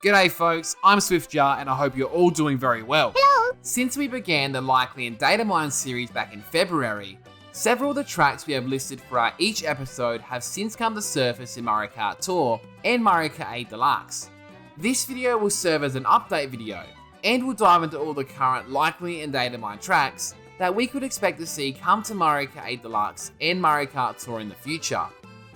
G'day folks, I'm SwiftJar and I hope you're all doing very well. Hello! Since we began the Likely and Datamined Series back in February, several of the tracks we have listed for each episode have since come to surface in Mario Kart Tour and Mario Kart 8 Deluxe. This video will serve as an update video, and will dive into all the current Likely and Datamined tracks that we could expect to see come to Mario Kart 8 Deluxe and Mario Kart Tour in the future.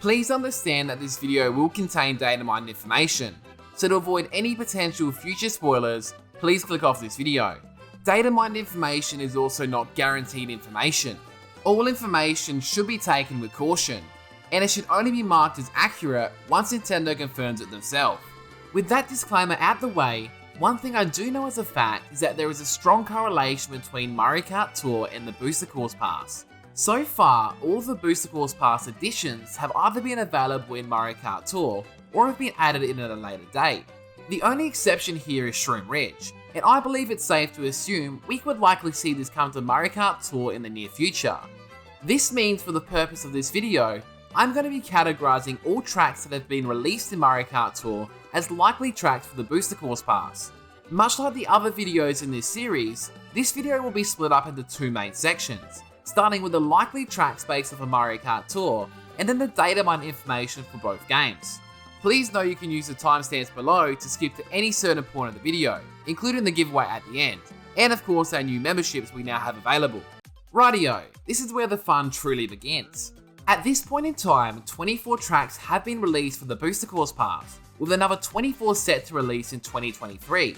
Please understand that this video will contain datamined information, so to avoid any potential future spoilers, please click off this video. Datamined information is also not guaranteed information. All information should be taken with caution, and it should only be marked as accurate once Nintendo confirms it themselves. With that disclaimer out the way, one thing I do know as a fact is that there is a strong correlation between Mario Kart Tour and the Booster Course Pass. So far, all of the Booster Course Pass additions have either been available in Mario Kart Tour or have been added in at a later date. The only exception here is Shroom Ridge, and I believe it's safe to assume we could likely see this come to Mario Kart Tour in the near future. This means for the purpose of this video, I'm going to be categorizing all tracks that have been released in Mario Kart Tour as likely tracks for the Booster Course Pass. Much like the other videos in this series, this video will be split up into two main sections, starting with the likely tracks based off of Mario Kart Tour, and then the datamined information for both games. Please know you can use the timestamps below to skip to any certain point of the video, including the giveaway at the end, and of course our new memberships we now have available. Rightio, this is where the fun truly begins. At this point in time, 24 tracks have been released for the Booster Course Pass, with another 24 set to release in 2023.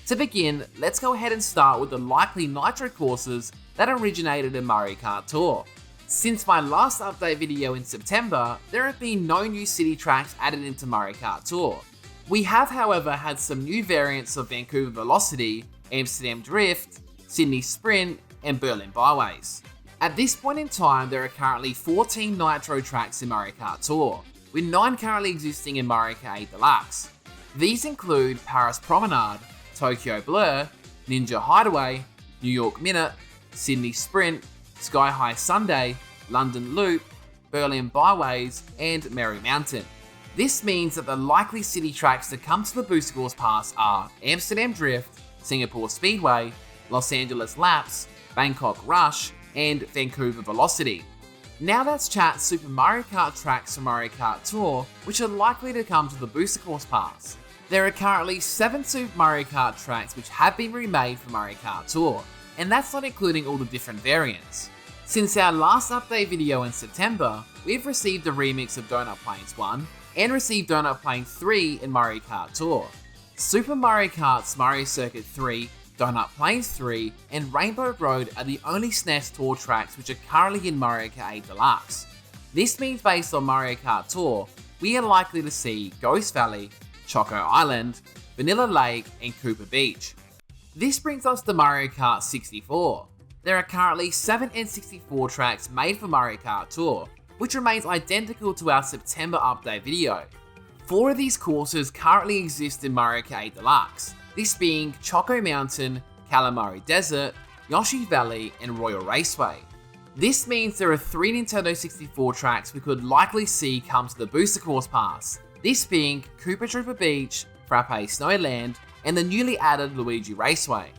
To begin, let's go ahead and start with the likely Nitro courses that originated in Mario Kart Tour. Since my last update video in September, there have been no new city tracks added into Mario Kart Tour. We have however had some new variants of Vancouver Velocity, Amsterdam Drift, Sydney Sprint, and Berlin Byways. At this point in time, there are currently 14 Nitro tracks in Mario Kart Tour, with 9 currently existing in Mario Kart 8 Deluxe. These include Paris Promenade, Tokyo Blur, Ninja Hideaway, New York Minute, Sydney Sprint, Sky High Sunday, London Loop, Berlin Byways, and Merry Mountain. This means that the likely city tracks to come to the Booster Course Pass are Amsterdam Drift, Singapore Speedway, Los Angeles Laps, Bangkok Rush, and Vancouver Velocity. Now let's chat Super Mario Kart tracks from Mario Kart Tour, which are likely to come to the Booster Course Pass. There are currently 7 Super Mario Kart tracks which have been remade for Mario Kart Tour, and that's not including all the different variants. Since our last update video in September, we've received a remix of Donut Plains 1, and received Donut Plains 3 in Mario Kart Tour. Super Mario Kart's Mario Circuit 3, Donut Plains 3, and Rainbow Road are the only SNES Tour tracks which are currently in Mario Kart 8 Deluxe. This means based on Mario Kart Tour, we are likely to see Ghost Valley, Choco Island, Vanilla Lake, and Cooper Beach. This brings us to Mario Kart 64. There are currently 7 N64 tracks made for Mario Kart Tour, which remains identical to our September update video. 4 of these courses currently exist in Mario Kart 8 Deluxe, this being Choco Mountain, Calamari Desert, Yoshi Valley, and Royal Raceway. This means there are 3 Nintendo 64 tracks we could likely see come to the Booster Course Pass, this being Koopa Trooper Beach, Frappe Snowland, and the newly added Luigi Raceway.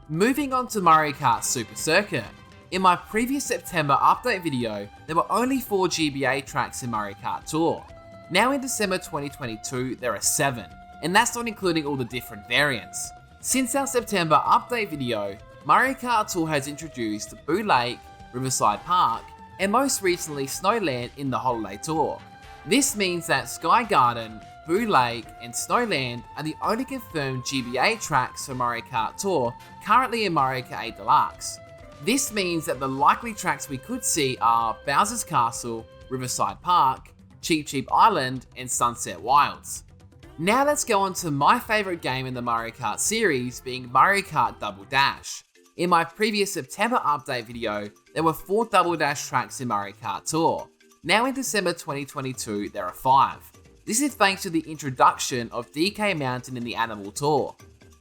Moving on to Mario Kart Super Circuit. In my previous September update video, there were only 4 GBA tracks in Mario Kart Tour. Now in December 2022, there are 7, and that's not including all the different variants. Since our September update video, Mario Kart Tour has introduced Boo Lake, Riverside Park, and most recently Snowland in the Holiday Tour. This means that Sky Garden, Boo Lake, and Snowland are the only confirmed GBA tracks for Mario Kart Tour currently in Mario Kart 8 Deluxe. This means that the likely tracks we could see are Bowser's Castle, Riverside Park, Cheep Cheep Island, and Sunset Wilds. Now let's go on to my favourite game in the Mario Kart series, being Mario Kart Double Dash. In my previous September update video, there were 4 Double Dash tracks in Mario Kart Tour. Now in December 2022, there are 5. This is thanks to the introduction of DK Mountain in the Animal Tour.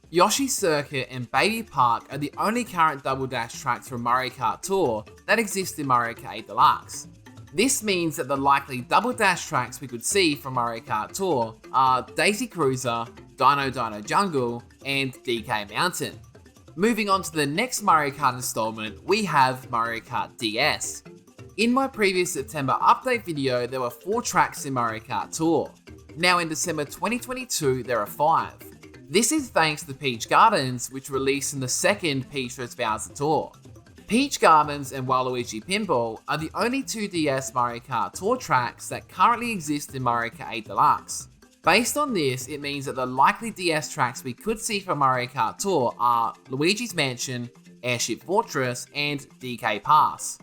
Yoshi Circuit and Baby Park are the only current Double Dash tracks from Mario Kart Tour that exist in Mario Kart 8 Deluxe. This means that the likely double dash tracks we could see from Mario Kart Tour are Daisy Cruiser, Dino Dino Jungle, and DK Mountain. Moving on to the next Mario Kart installment, we have Mario Kart DS. In my previous September update video, there were 4 tracks in Mario Kart Tour. Now in December 2022, there are 5. This is thanks to Peach Gardens, which released in the second Peach vs Bowser Tour. Peach Gardens and Waluigi Pinball are the only 2 DS Mario Kart Tour tracks that currently exist in Mario Kart 8 Deluxe. Based on this, it means that the likely DS tracks we could see from Mario Kart Tour are Luigi's Mansion, Airship Fortress, and DK Pass.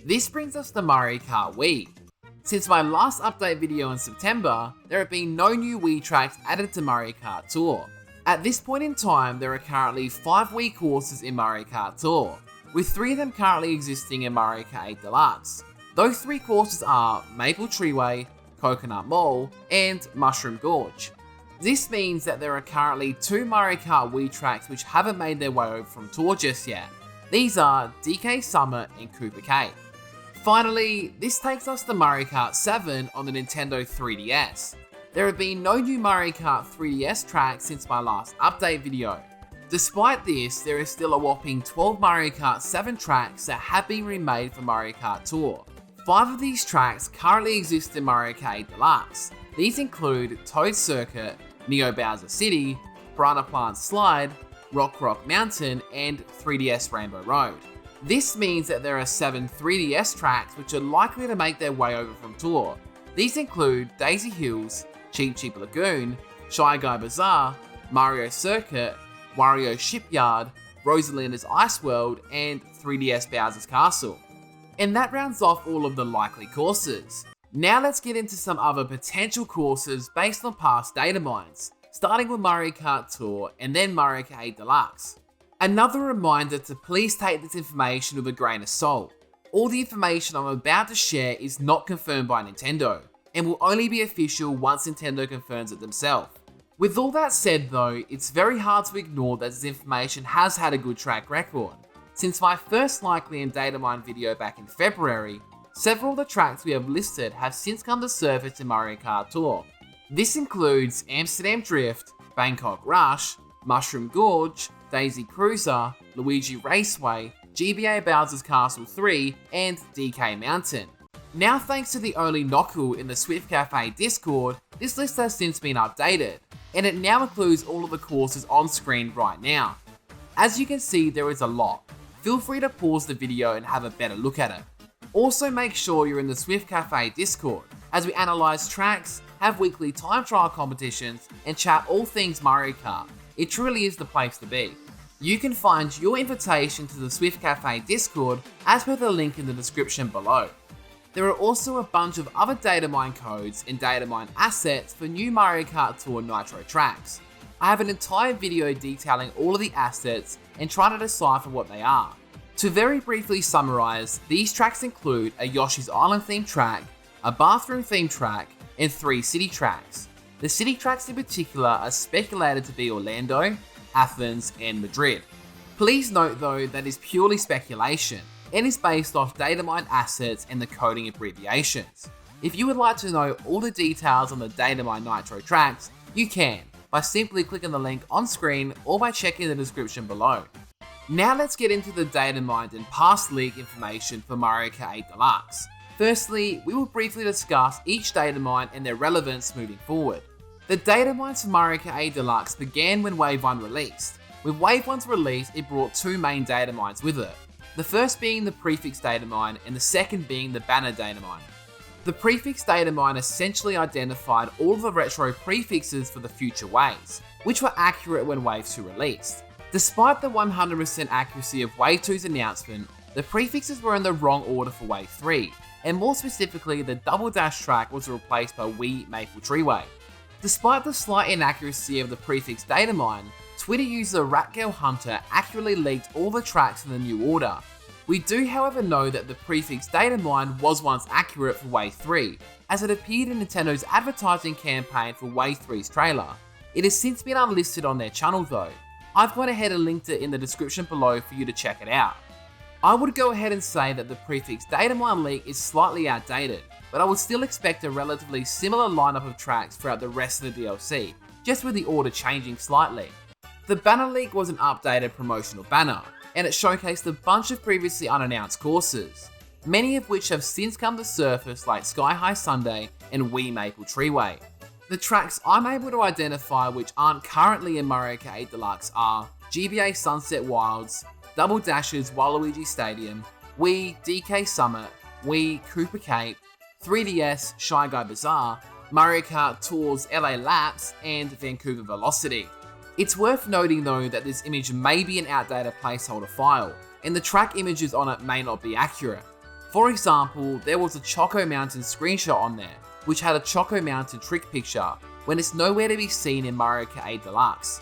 This brings us to Mario Kart Wii. Since my last update video in September, there have been no new Wii tracks added to Mario Kart Tour. At this point in time, there are currently 5 Wii courses in Mario Kart Tour, with 3 of them currently existing in Mario Kart 8 Deluxe. Those 3 courses are Maple Treeway, Coconut Mall, and Mushroom Gorge. This means that there are currently 2 Mario Kart Wii tracks which haven't made their way over from Tour just yet. These are DK Summit and Cooper Cave. Finally, this takes us to Mario Kart 7 on the Nintendo 3DS. There have been no new Mario Kart 3DS tracks since my last update video. Despite this, there is still a whopping 12 Mario Kart 7 tracks that have been remade for Mario Kart Tour. 5 of these tracks currently exist in Mario Kart 8 Deluxe. These include Toad Circuit, Neo Bowser City, Piranha Plant Slide, Rock Mountain, and 3DS Rainbow Road. This means that there are 7 3DS tracks which are likely to make their way over from Tour. These include Daisy Hills, Cheep Cheep Lagoon, Shy Guy Bazaar, Mario Circuit, Wario Shipyard, Rosalinda's Ice World, and 3DS Bowser's Castle. And that rounds off all of the likely courses. Now let's get into some other potential courses based on past data mines, starting with Mario Kart Tour and then Mario Kart 8 Deluxe. Another reminder to please take this information with a grain of salt. All the information I'm about to share is not confirmed by Nintendo, and will only be official once Nintendo confirms it themselves. With all that said though, it's very hard to ignore that this information has had a good track record. Since my first Likely and Datamined video back in February, several of the tracks we have listed have since come to surface in Mario Kart Tour. This includes Amsterdam Drift, Bangkok Rush, Mushroom Gorge, Daisy Cruiser, Luigi Raceway, GBA Bowser's Castle 3, and DK Mountain. Now thanks to the only Knockle in the Swift Cafe Discord, this list has since been updated, and it now includes all of the courses on screen right now. As you can see, there is a lot. Feel free to pause the video and have a better look at it. Also make sure you're in the Swift Cafe Discord, as we analyse tracks, have weekly time trial competitions, and chat all things Mario Kart. It truly is the place to be. You can find your invitation to the Swift Cafe Discord as per the link in the description below. There are also a bunch of other datamine codes and datamine assets for new Mario Kart Tour Nitro tracks. I have an entire video detailing all of the assets and trying to decipher what they are. To very briefly summarise, these tracks include a Yoshi's Island themed track, a bathroom themed track, and 3 city tracks. The city tracks in particular are speculated to be Orlando, Athens, and Madrid. Please note though that is purely speculation and is based off datamine assets and the coding abbreviations. If you would like to know all the details on the datamine Nitro tracks, you can by simply clicking the link on screen or by checking the description below. Now let's get into the datamined and past leak information for Mario Kart 8 Deluxe. Firstly, we will briefly discuss each datamine and their relevance moving forward. The datamines for Mario Kart 8 Deluxe began when Wave 1 released. With Wave 1's release, it brought 2 main datamines with it. The first being the prefix datamine and the second being the banner datamine. The prefix datamine essentially identified all of the retro prefixes for the future waves, which were accurate when Wave 2 released. Despite the 100% accuracy of Wave 2's announcement, the prefixes were in the wrong order for Wave 3, and more specifically the Double Dash track was replaced by Wii Maple Treeway. Despite the slight inaccuracy of the prefix datamine, Twitter user Ratgirl Hunter accurately leaked all the tracks in the new order. We do however know that the prefix datamine was once accurate for Wave 3, as it appeared in Nintendo's advertising campaign for Wave 3's trailer. It has since been unlisted on their channel though. I've gone ahead and linked it in the description below for you to check it out. I would go ahead and say that the prefix Datamine leak is slightly outdated, but I would still expect a relatively similar lineup of tracks throughout the rest of the DLC, just with the order changing slightly. The banner leak was an updated promotional banner, and it showcased a bunch of previously unannounced courses, many of which have since come to surface like Sky High Sunday and Wee Maple Treeway. The tracks I'm able to identify which aren't currently in Mario Kart 8 Deluxe are GBA Sunset Wilds, Double Dash's Waluigi Stadium, Wii DK Summit, Wii Cooper Cape, 3DS Shy Guy Bazaar, Mario Kart Tours LA Laps, and Vancouver Velocity. It's worth noting though that this image may be an outdated placeholder file, and the track images on it may not be accurate. For example, there was a Choco Mountain screenshot on there, which had a Choco Mountain trick picture, when it's nowhere to be seen in Mario Kart 8 Deluxe.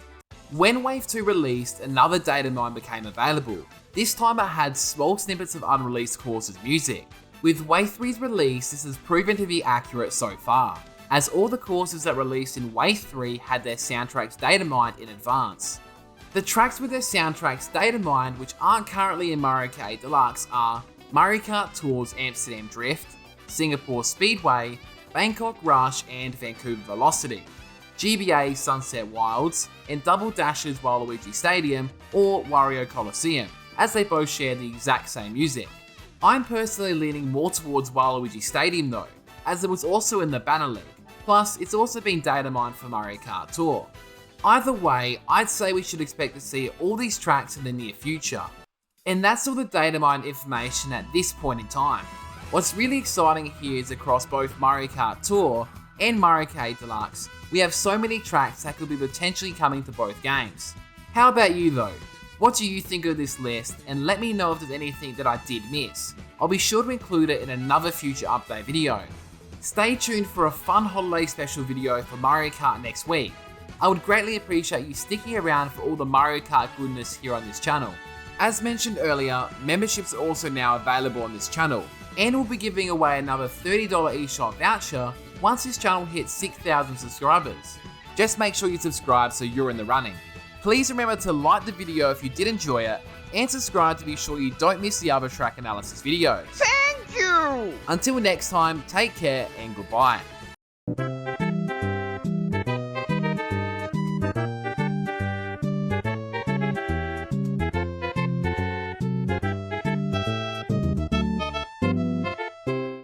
When Wave 2 released, another datamine became available. This time it had small snippets of unreleased courses music. With Wave 3's release, this has proven to be accurate so far, as all the courses that released in Wave 3 had their soundtracks datamined in advance. The tracks with their soundtracks datamined which aren't currently in Mario Kart 8 Deluxe are Mario Kart Tours Amsterdam Drift, Singapore Speedway, Bangkok Rush and Vancouver Velocity, GBA Sunset Wilds, and Double Dash's Waluigi Stadium or Wario Coliseum, as they both share the exact same music. I'm personally leaning more towards Waluigi Stadium though, as it was also in the banner leak, plus it's also been datamined for Mario Kart Tour. Either way, I'd say we should expect to see all these tracks in the near future. And that's all the datamine information at this point in time. What's really exciting here is across both Mario Kart Tour and Mario Kart 8 Deluxe, we have so many tracks that could be potentially coming to both games. How about you though? What do you think of this list, and let me know if there's anything that I did miss. I'll be sure to include it in another future update video. Stay tuned for a fun holiday special video for Mario Kart next week. I would greatly appreciate you sticking around for all the Mario Kart goodness here on this channel. As mentioned earlier, memberships are also now available on this channel, and we'll be giving away another $30 eShop voucher once this channel hits 6,000 subscribers. Just make sure you subscribe so you're in the running. Please remember to like the video if you did enjoy it, and subscribe to be sure you don't miss the other track analysis videos. Thank you! Until next time, take care and goodbye.